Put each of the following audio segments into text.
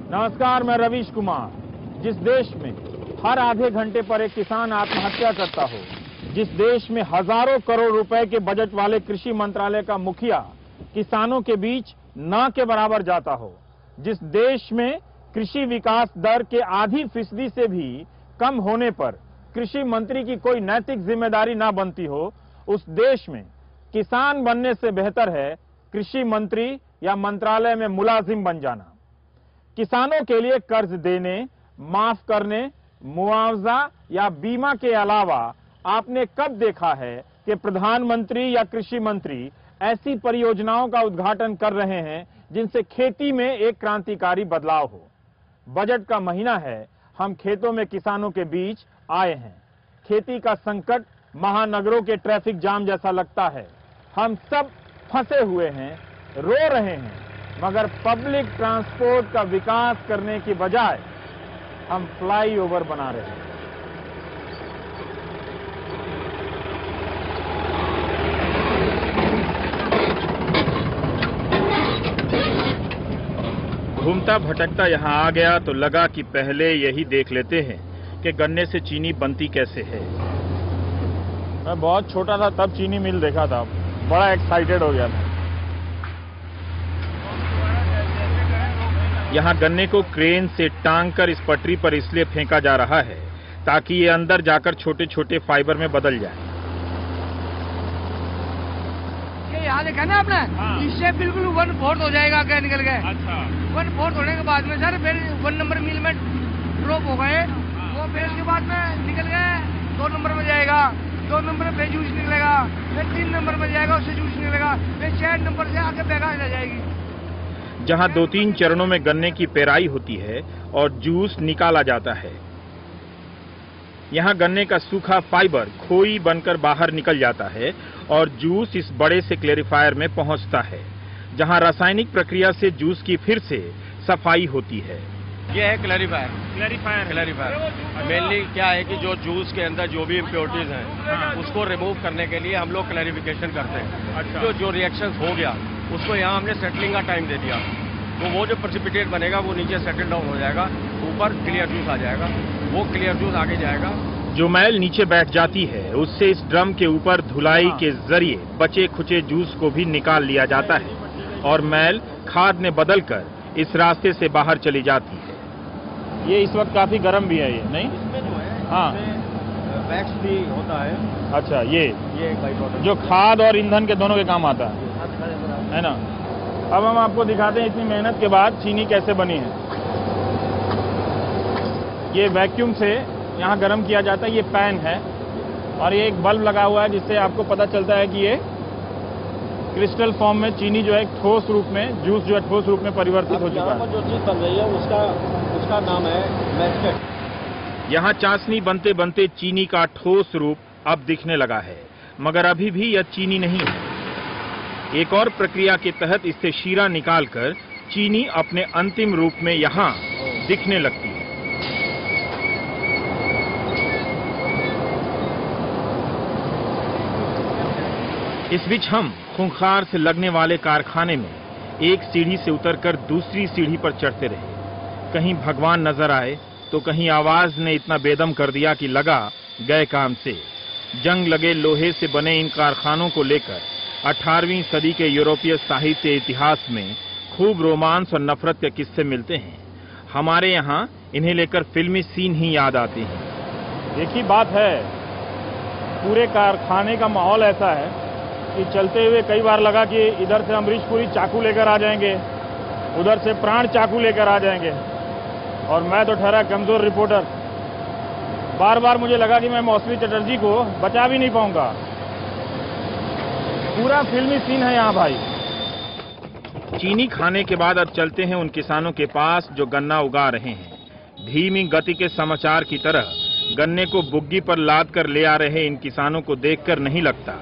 नमस्कार, मैं रवीश कुमार। जिस देश में हर आधे घंटे पर एक किसान आत्महत्या करता हो, जिस देश में हजारों करोड़ रुपए के बजट वाले कृषि मंत्रालय का मुखिया किसानों के बीच न के बराबर जाता हो, जिस देश में कृषि विकास दर के आधी फीसदी से भी कम होने पर कृषि मंत्री की कोई नैतिक जिम्मेदारी ना बनती हो, उस देश में किसान बनने से बेहतर है कृषि मंत्री या मंत्रालय में मुलाजिम बन जाना। किसानों के लिए कर्ज देने, माफ करने, मुआवजा या बीमा के अलावा आपने कब देखा है कि प्रधानमंत्री या कृषि मंत्री ऐसी परियोजनाओं का उद्घाटन कर रहे हैं जिनसे खेती में एक क्रांतिकारी बदलाव हो? बजट का महीना है, हम खेतों में किसानों के बीच आए हैं। खेती का संकट महानगरों के ट्रैफिक जाम जैसा लगता है। हम सब फंसे हुए हैं, रो रहे हैं, मगर पब्लिक ट्रांसपोर्ट का विकास करने की बजाय हम फ्लाईओवर बना रहे हैं। घूमता भटकता यहाँ आ गया तो लगा कि पहले यही देख लेते हैं कि गन्ने से चीनी बनती कैसे है। मैं बहुत छोटा था तब चीनी मिल देखा था, बड़ा एक्साइटेड हो गया था। यहाँ गन्ने को क्रेन से टांग कर इस पटरी पर इसलिए फेंका जा रहा है ताकि ये अंदर जाकर छोटे छोटे फाइबर में बदल जाए। ये यहाँ देखा ना आपने, इससे बिल्कुल 1/4 हो जाएगा आगे निकल गए। अच्छा। 1/4 होने के बाद में सर फिर 1 नंबर मिल में ड्रॉप हो गए, वो फिर उसके बाद में निकल गए 2 नंबर में जाएगा, 2 नंबर में जूस निकलेगा, फिर 3 नंबर में जाएगा, उससे जूस निकलेगा, फिर 4 नंबर से आगे बैगाज आ जाएगी। जहाँ 2-3 चरणों में गन्ने की पेराई होती है और जूस निकाला जाता है, यहाँ गन्ने का सूखा फाइबर खोई बनकर बाहर निकल जाता है और जूस इस बड़े से क्लेरिफायर में पहुंचता है, जहाँ रासायनिक प्रक्रिया से जूस की फिर से सफाई होती है। ये है क्लैरिफायर। मेनली क्या है कि जो जूस के अंदर जो भी इम्प्योरिटीज हैं उसको रिमूव करने के लिए हम लोग क्लैरिफिकेशन करते हैं। अच्छा। जो रिएक्शन हो गया उसको यहाँ हमने सेटलिंग का टाइम दे दिया, तो वो जो प्रेसिपिटेट बनेगा वो नीचे सेटल डाउन हो जाएगा, ऊपर क्लियर जूस आ जाएगा, वो क्लियर जूस आगे जाएगा। जो मैल नीचे बैठ जाती है उससे इस ड्रम के ऊपर धुलाई के जरिए बचे खुचे जूस को भी निकाल लिया जाता है और मैल खाद में बदलकर इस रास्ते से बाहर चली जाती है। ये इस वक्त काफी गर्म भी है, ये नहीं? इसमें जो है हाँ, वैक्स भी होता है। अच्छा, ये बाई प्रोडक्ट जो खाद और ईंधन के दोनों के काम आता है ना। अब हम आपको दिखाते हैं इतनी मेहनत के बाद चीनी कैसे बनी है। ये वैक्यूम से यहाँ गर्म किया जाता है, ये पैन है और ये एक बल्ब लगा हुआ है जिससे आपको पता चलता है कि ये क्रिस्टल फॉर्म में चीनी जो है ठोस रूप में, जूस जो है ठोस रूप में परिवर्तित हो चुका है। जो चीज बन रही है उसका नाम है मैस्केट। यहाँ चाशनी बनते बनते चीनी का ठोस रूप अब दिखने लगा है, मगर अभी भी यह चीनी नहीं है। एक और प्रक्रिया के तहत इससे शीरा निकालकर चीनी अपने अंतिम रूप में यहाँ दिखने लगती है। इस बीच हम खूंखार से लगने वाले कारखाने में एक सीढ़ी से उतरकर दूसरी सीढ़ी पर चढ़ते रहे। कहीं भगवान नजर आए तो कहीं आवाज ने इतना बेदम कर दिया कि लगा गए काम से। जंग लगे लोहे से बने इन कारखानों को लेकर 18वीं सदी के यूरोपीय साहित्य इतिहास में खूब रोमांस और नफरत के किस्से मिलते हैं। हमारे यहाँ इन्हें लेकर फिल्मी सीन ही याद आते हैं। एक ही बात है, पूरे कारखाने का माहौल ऐसा है कि चलते हुए कई बार लगा कि इधर से अमरीश पुरी चाकू लेकर आ जाएंगे, उधर से प्राण चाकू लेकर आ जाएंगे, और मैं तो ठहरा कमजोर रिपोर्टर। बार बार मुझे लगा कि मैं मौसमी चटर्जी को बचा भी नहीं पाऊंगा। पूरा फिल्मी सीन है यहाँ भाई। चीनी खाने के बाद अब चलते हैं उन किसानों के पास जो गन्ना उगा रहे हैं। धीमी गति के समाचार की तरह गन्ने को बुग्गी पर लाद कर ले आ रहे इन किसानों को देखकर नहीं लगता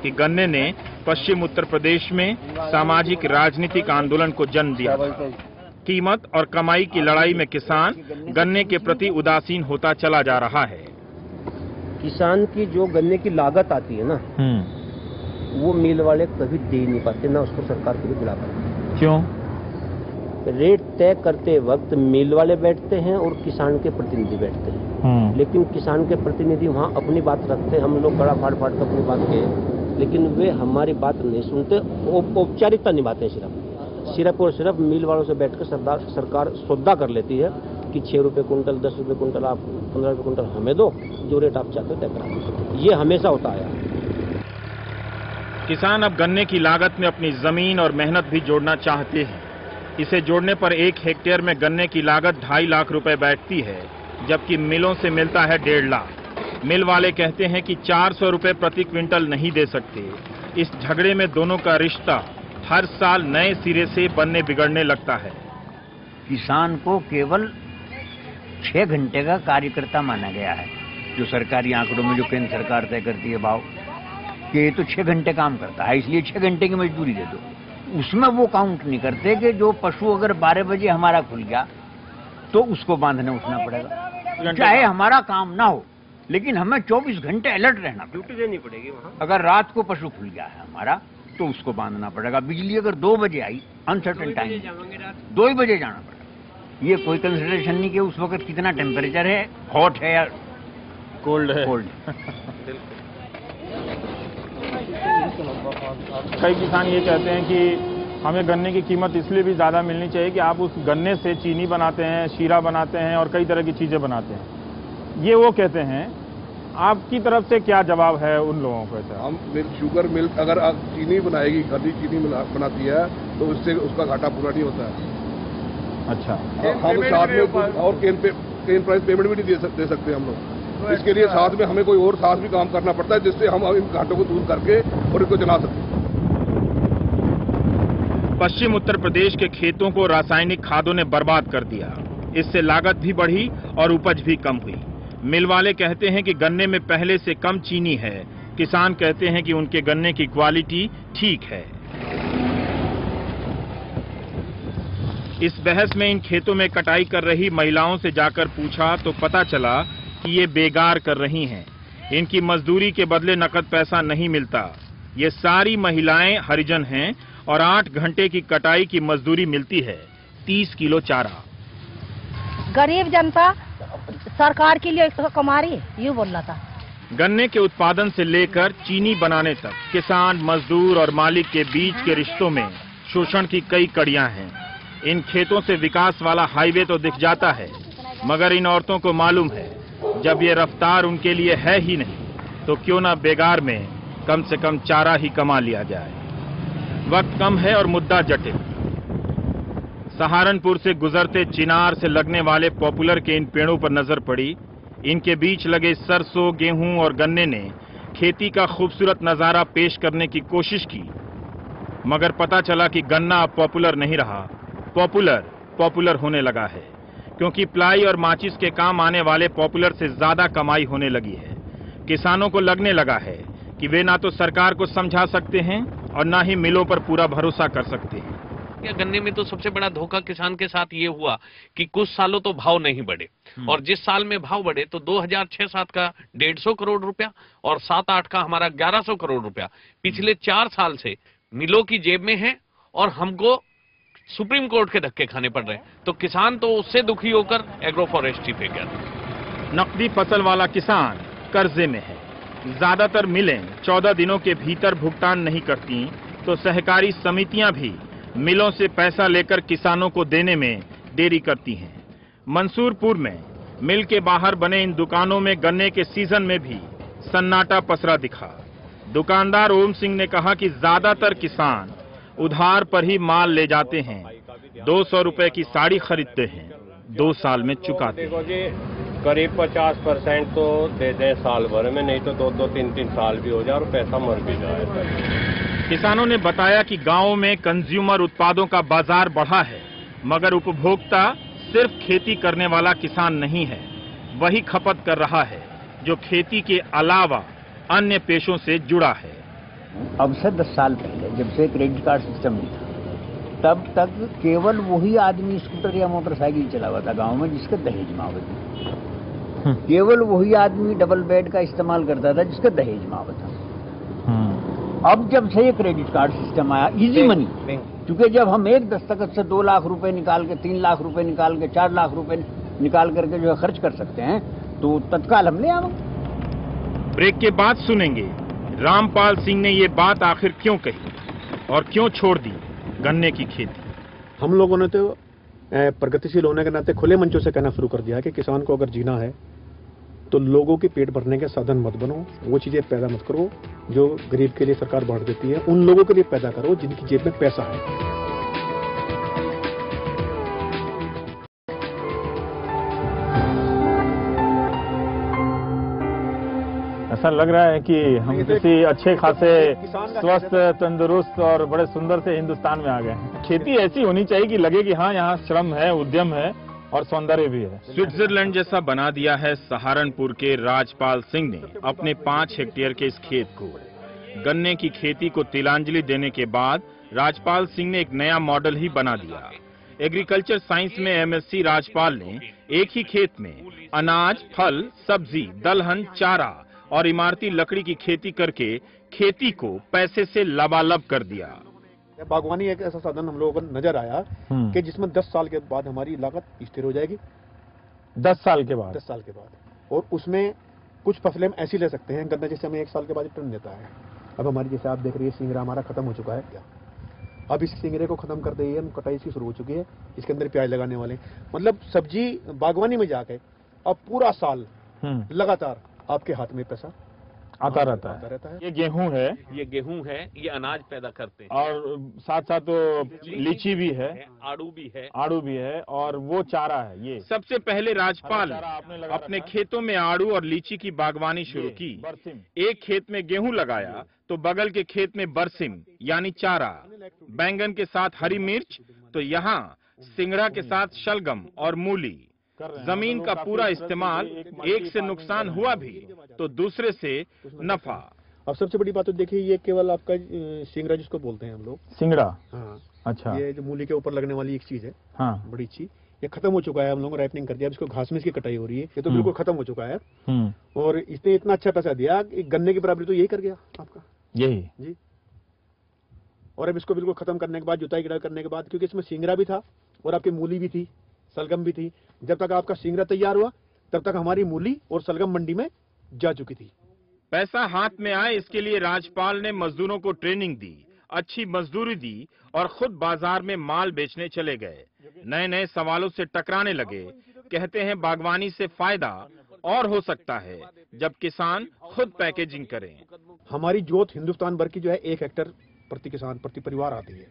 कि गन्ने ने पश्चिम उत्तर प्रदेश में सामाजिक राजनीतिक आंदोलन को जन्म दिया था। कीमत और कमाई की लड़ाई में किसान गन्ने के प्रति उदासीन होता चला जा रहा है। किसान की जो गन्ने की लागत आती है ना, वो मिल वाले कभी दे नहीं पाते, ना उसको सरकार कभी दिला पाती। क्यों? रेट तय करते वक्त मिल वाले बैठते हैं और किसान के प्रतिनिधि बैठते हैं, लेकिन किसान के प्रतिनिधि वहाँ अपनी बात रखते हैं, हम लोग बड़ा फाड़ फाड़ कर अपनी बात कहें, लेकिन वे हमारी बात नहीं सुनते, औपचारिकता निभाते हैं सिर्फ और सिर्फ मिल वालों से बैठकर सरकार सौदा कर लेती है कि 6 रुपये कुंटल, 10 रुपये कुंटल, आप 15 रुपये कुंटल हमें दो, जो रेट आप चाहते हो तय करा दो। ये हमेशा होता है। किसान अब गन्ने की लागत में अपनी जमीन और मेहनत भी जोड़ना चाहते हैं। इसे जोड़ने पर 1 हेक्टेयर में गन्ने की लागत 2.5 लाख रुपए बैठती है, जबकि मिलों से मिलता है 1.5 लाख। मिल वाले कहते हैं कि 400 रुपए प्रति क्विंटल नहीं दे सकते। इस झगड़े में दोनों का रिश्ता हर साल नए सिरे से बनने बिगड़ने लगता है। किसान को केवल 6 घंटे का कार्यकर्ता माना गया है, जो सरकारी आंकड़ों में जो केंद्र सरकार तय करती है भाव कि ये तो 6 घंटे काम करता है, इसलिए 6 घंटे की मजदूरी दे दो। उसमें वो काउंट नहीं करते कि जो पशु अगर 12 बजे हमारा खुल गया तो उसको बांधने उठना पड़ेगा, चाहे हमारा काम ना हो, लेकिन हमें 24 घंटे अलर्ट रहना, ड्यूटी देनी पड़ेगी वहाँ। अगर रात को पशु खुल गया है हमारा तो उसको बांधना पड़ेगा। बिजली अगर 2 बजे आई, अनसर्टेन टाइम, 2 ही बजे जाना पड़ेगा। ये कोई कंसिडरेशन नहीं कि उस वक्त कितना टेम्परेचर है, हॉट है या कोल्ड है। कई किसान ये कहते हैं कि हमें गन्ने की कीमत इसलिए भी ज़्यादा मिलनी चाहिए कि आप उस गन्ने से चीनी बनाते हैं, शीरा बनाते हैं और कई तरह की चीज़ें बनाते हैं, ये वो कहते हैं। आपकी तरफ से क्या जवाब है उन लोगों को? हम शुगर मिल अगर आप चीनी बनाएगी, खरी चीनी बनाती है तो उससे उसका घाटा पूरा नहीं होता है। अच्छा, हम साथ में और केन प्राइस पेमेंट भी नहीं दे सकते हम लोग, इसके लिए साथ में हमें कोई और साथ भी काम करना पड़ता है, जिससे हम इन घाटों को दूर करके और इनको चला सकते हैं। पश्चिम उत्तर प्रदेश के खेतों को रासायनिक खादों ने बर्बाद कर दिया। इससे लागत भी बढ़ी और उपज भी कम हुई। मिल वाले कहते हैं कि गन्ने में पहले से कम चीनी है, किसान कहते हैं कि उनके गन्ने की क्वालिटी ठीक है। इस बहस में इन खेतों में कटाई कर रही महिलाओं से जाकर पूछा तो पता चला कि ये बेगार कर रही हैं। इनकी मजदूरी के बदले नकद पैसा नहीं मिलता। ये सारी महिलाएं हरिजन हैं और 8 घंटे की कटाई की मजदूरी मिलती है, 30 किलो चारा। गरीब जनता सरकार के लिए कमा रही है, ये बोल रहा था। गन्ने के उत्पादन से लेकर चीनी बनाने तक किसान, मजदूर और मालिक के बीच के रिश्तों में शोषण की कई कड़ियां हैं। इन खेतों से विकास वाला हाईवे तो दिख जाता है, मगर इन औरतों को मालूम है जब ये रफ्तार उनके लिए है ही नहीं तो क्यों ना बेगार में कम से कम चारा ही कमा लिया जाए। वक्त कम है और मुद्दा जटिल। सहारनपुर से गुजरते चिनार से लगने वाले पॉपुलर के इन पेड़ों पर नजर पड़ी। इनके बीच लगे सरसों, गेहूं और गन्ने ने खेती का खूबसूरत नजारा पेश करने की कोशिश की, मगर पता चला कि गन्ना अब पॉपुलर नहीं रहा, पॉपुलर होने लगा है, क्योंकि प्लाई और माचिस के काम आने वाले पॉपुलर से ज्यादा कमाई होने लगी है। किसानों को लगने लगा है कि वे ना तो सरकार को समझा सकते हैं और ना ही मिलों पर पूरा भरोसा कर सकते हैं। गन्ने में तो सबसे बड़ा धोखा किसान के साथ ये हुआ कि कुछ सालों तो भाव नहीं बढ़े, और जिस साल में भाव बढ़े तो 2006-07 का 150 करोड़ रुपया और 7-8 का हमारा 1100 करोड़ रुपया पिछले 4 साल से मिलों की जेब में है और हमको सुप्रीम कोर्ट के धक्के खाने पड़ रहे हैं। तो किसान तो उससे दुखी होकर एग्रो फॉरेस्ट्री पे गया। नकदी फसल वाला किसान कर्जे में है। ज्यादातर मिलें 14 दिनों के भीतर भुगतान नहीं करती, तो सहकारी समितियां भी मिलों से पैसा लेकर किसानों को देने में देरी करती हैं। मंसूरपुर में मिल के बाहर बने इन दुकानों में गन्ने के सीजन में भी सन्नाटा पसरा दिखा। दुकानदार ओम सिंह ने कहा कि ज्यादातर किसान उधार पर ही माल ले जाते हैं, 200 रुपए की साड़ी खरीदते हैं, 2 साल में चुकाते हैं। देखो जी, करीब 50% तो दे दें साल भर में, नहीं तो 2-2, 3-3 साल भी हो जाए और पैसा मर भी जाए। किसानों ने बताया कि गांवों में कंज्यूमर उत्पादों का बाजार बढ़ा है, मगर उपभोक्ता सिर्फ खेती करने वाला किसान नहीं है, वही खपत कर रहा है जो खेती के अलावा अन्य पेशों से जुड़ा है। अब से 10 साल पहले जब से क्रेडिट कार्ड सिस्टम नहीं था, तब तक केवल वही आदमी स्कूटर या मोटरसाइकिल चला हुआ था गांव में जिसके दहेज मावत था। केवल वही आदमी डबल बेड का इस्तेमाल करता था जिसका दहेज मावत था। अब जब से ये क्रेडिट कार्ड सिस्टम आया, इजी मनी, क्योंकि जब हम एक दस्तखत से 2 लाख रुपए निकाल के, 3 लाख रुपए निकाल के, 4 लाख रुपए निकाल करके जो है खर्च कर सकते हैं, तो तत्काल हम ले आवेंगे। ब्रेक के बाद सुनेंगे रामपाल सिंह ने ये बात आखिर क्यों कही और क्यों छोड़ दी गन्ने की खेती। हम लोगों ने तो प्रगतिशील होने के नाते खुले मंचों से कहना शुरू कर दिया कि किसान को अगर जीना है तो लोगों के पेट भरने के साधन मत बनो, वो चीजें पैदा मत करो जो गरीब के लिए सरकार बांट देती है, उन लोगों के लिए पैदा करो जिनकी जेब में पैसा है। ऐसा लग रहा है कि हम किसी अच्छे खासे स्वस्थ, तंदुरुस्त और बड़े सुंदर से हिंदुस्तान में आ गए हैं। खेती ऐसी होनी चाहिए कि लगे कि हाँ, यहाँ श्रम है, उद्यम है और सौंदर्य भी है। स्विट्जरलैंड जैसा बना दिया है सहारनपुर के राजपाल सिंह ने अपने 5 हेक्टेयर के इस खेत को। गन्ने की खेती को तिलांजलि देने के बाद राजपाल सिंह ने एक नया मॉडल ही बना दिया। एग्रीकल्चर साइंस में एमएससी राजपाल ने एक ही खेत में अनाज, फल, सब्जी, दलहन, चारा और इमारती लकड़ी की खेती करके खेती को पैसे से लबालब कर दिया। बागवानी एक ऐसा साधन हम लोगों को नजर आया कि जिसमें 10 साल के बाद हमारी लागत स्थिर हो जाएगी। 10 साल के बाद? 10 साल के बाद। और उसमें कुछ फसलें हम ऐसी ले सकते हैं, गन्ना जैसे हमें 1 साल के बाद रिटर्न देता है। अब हमारी जैसे आप देख रही है सिंगरा हमारा खत्म हो चुका है क्या, अब इस सिंगरे को खत्म कर देंगे हम, कटाई इसकी शुरू हो चुकी है, इसके अंदर प्याज लगाने वाले, मतलब सब्जी बागवानी में जाके अब पूरा साल लगातार आपके हाथ में पैसा आता रहता है। ये गेहूं है, ये अनाज पैदा करते हैं और साथ साथ तो लीची भी है, आड़ू भी है और वो चारा है। ये सबसे पहले राजपाल अपने खेतों में आड़ू और लीची की बागवानी शुरू की। एक खेत में गेहूं लगाया तो बगल के खेत में बरसिम यानी चारा, बैंगन के साथ हरी मिर्च, तो यहाँ सिंगड़ा के साथ शलगम और मूली। जमीन का पूरा इस्तेमाल, एक से नुकसान हुआ भी तो दूसरे से नफा। अब सबसे बड़ी बात तो देखिए, ये केवल आपका सिंगड़ा जिसको बोलते हैं हम लोग, सिंगड़ा। हाँ, अच्छा। ये जो मूली के ऊपर लगने वाली एक चीज है, हाँ, बड़ी चीज, ये खत्म हो चुका है। हम लोगों ने राइपनिंग कर दिया, अब इसको घास में इसकी कटाई हो रही है, ये तो बिल्कुल खत्म हो चुका है। और इसने इतना अच्छा पैसा दिया, गन्ने की बराबरी तो यही कर गया आपका, यही जी। और अब इसको बिल्कुल खत्म करने के बाद, जुताई गिराई करने के बाद, क्योंकि इसमें सिंगड़ा भी था और आपकी मूली भी थी, सलगम भी थी, जब तक आपका सिंगड़ा तैयार हुआ तब तक हमारी मूली और सलगम मंडी में जा चुकी थी। पैसा हाथ में आए इसके लिए राजपाल ने मजदूरों को ट्रेनिंग दी, अच्छी मजदूरी दी और खुद बाजार में माल बेचने चले गए। नए नए सवालों से टकराने लगे। कहते हैं बागवानी से फायदा और हो सकता है जब किसान खुद पैकेजिंग करें। हमारी जोत हिंदुस्तान भर की जो है 1 हेक्टेयर प्रति किसान प्रति परिवार आती है,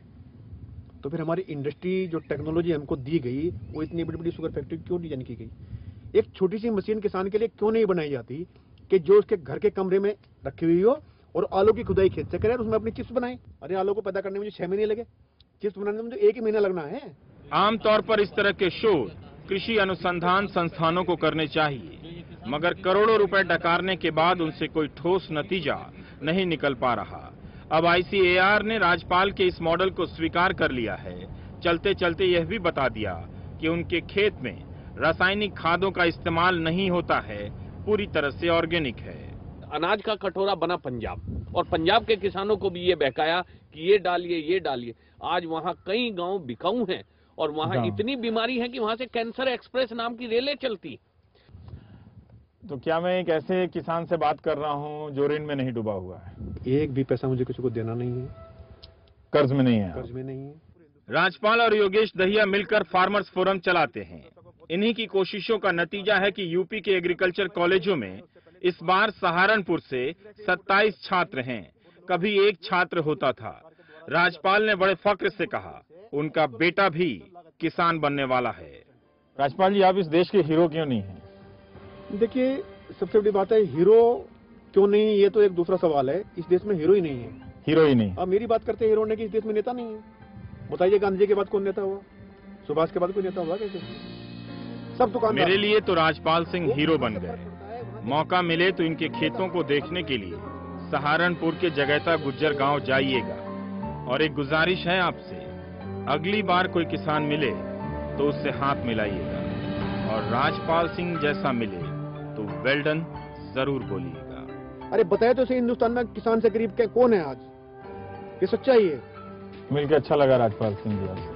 तो फिर हमारी इंडस्ट्री जो टेक्नोलॉजी हमको दी गई, वो इतनी बड़ी बड़ी शुगर फैक्ट्री क्यों डिजाइन की गई? एक छोटी सी मशीन किसान के लिए क्यों नहीं बनाई जाती कि जो उसके घर के कमरे में रखी हुई हो और आलू की खुदाई खेत से करे और उसमें अपनी चिप्स बनाए। अरे आलू को पैदा करने में जो 6 महीने लगे, चिप्स बनाने में तो 1 ही महीना लगना है। आमतौर पर इस तरह के शोध कृषि अनुसंधान संस्थानों को करने चाहिए, मगर करोड़ों रुपए डकारने के बाद उनसे कोई ठोस नतीजा नहीं निकल पा रहा। अब ICAR ने राजपाल के इस मॉडल को स्वीकार कर लिया है। चलते चलते यह भी बता दिया कि उनके खेत में रासायनिक खादों का इस्तेमाल नहीं होता है, पूरी तरह से ऑर्गेनिक है। अनाज का कटोरा बना पंजाब, और पंजाब के किसानों को भी ये बहकाया कि ये डालिए, ये डालिए। आज वहाँ कई गांव बिकाऊ हैं और वहाँ इतनी बीमारी है कि वहाँ से कैंसर एक्सप्रेस नाम की रेलें चलती। तो क्या मैं एक ऐसे किसान से बात कर रहा हूँ जो ऋण में नहीं डूबा हुआ है? एक भी पैसा मुझे किसी को देना नहीं है, कर्ज में नहीं है। कर्ज में नहीं है। राजपाल और योगेश दहिया मिलकर फार्मर्स फोरम चलाते हैं। इन्हीं की कोशिशों का नतीजा है कि यूपी के एग्रीकल्चर कॉलेजों में इस बार सहारनपुर से 27 छात्र हैं। कभी एक छात्र होता था। राजपाल ने बड़े फक्र से कहा उनका बेटा भी किसान बनने वाला है। राजपाल जी, आप इस देश के हीरो क्यों नहीं हैं? देखिए, सबसे बड़ी बात है, हीरो क्यों नहीं, ये तो एक दूसरा सवाल है। इस देश में हीरो ही नहीं है। हीरो ही नहीं? अब मेरी बात करते हैं हीरो ने कि इस देश में नेता नहीं है। बताइए, गांधी जी के बाद कौन नेता हुआ? सुभाष के बाद कोई नेता हुआ कैसे? सब दुकानदार। मेरे लिए तो राजपाल सिंह हीरो बन गए। मौका मिले तो इनके खेतों को देखने के लिए सहारनपुर के जगैता गुज्जर गांव जाइएगा। और एक गुजारिश है आपसे, अगली बार कोई किसान मिले तो उससे हाथ मिलाइएगा, और राजपाल सिंह जैसा मिले तो वेल डन जरूर बोलिएगा। अरे बताए तो सही, हिंदुस्तान में किसान से गरीब कौन है आज? ये सच्चाई है। मिलकर अच्छा लगा राजपाल सिंह जी।